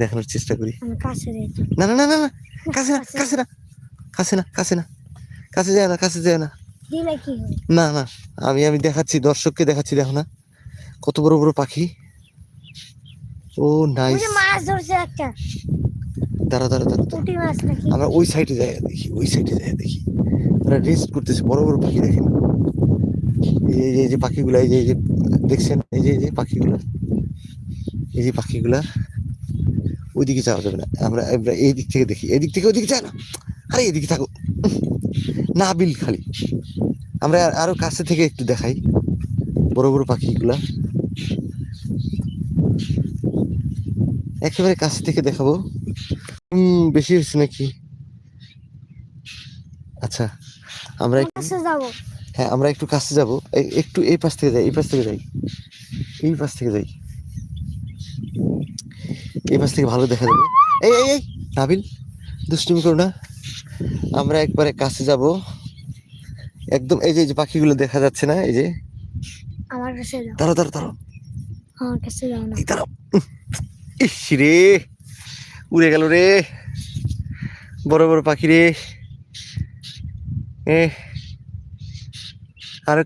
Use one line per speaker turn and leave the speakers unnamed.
দেখানোর চেষ্টা করি।
কাছে
না না না না না, কাছে না কাছে না কাছে না কাছে না, কাছে যায় না, কাছে যায় না।
দিলে কি হবে?
না না, আমি দেখাচ্ছি, দর্শককে দেখাচ্ছি, দেখো না কত বড় বড় পাখি। ও নাইস।
মাছ ধরছে একটা।
দাঁড়া দাঁড়া দাঁড়া,
পুঁটি মাছ নাকি?
আমরা ওই সাইডে যাই দেখি, ওই সাইডে যাই দেখি। ওরা রেস্ট করতেছে, বড় বড় পাখি দেখেন। এই যে পাখিগুলা, এই যে দেখছেন, এই যে পাখিগুলা, এই যে পাখিগুলা। ওইদিকে যাওয়া যাবে না, আমরা এই দিক থেকে দেখি, এই দিক থেকে ওইদিকে যায় না। আরে এদিকে থাকো নাবিল, খালি আমরা আরো কাছে থেকে একটু দেখাই বড় বড় পাখিগুলা, একেবারে কাছে থেকে দেখাবো। বেশি হয়েছে নাকি? আচ্ছা, আমরা হ্যাঁ, আমরা একটু কাছে যাব, একটু এই পাশ থেকে যাই, এই পাশ থেকে যাই, এই পাশ থেকে যাই, এই পাশ থেকে ভালো দেখা যাবে। এই এই এই নাবিল, দুষ্টুমি করো না। আমরা একবারে কাছে যাব একদম। এই যে পাখিগুলো দেখা যাচ্ছে না, এই যে
আমার কাছে দাও।
দাঁড়াও দাঁড়াও দাঁড়াও,
আমার কাছে দাও না।
দাঁড়াও। ইস রে, উড়ে গেল রে, বড় বড় পাখি রে। আরো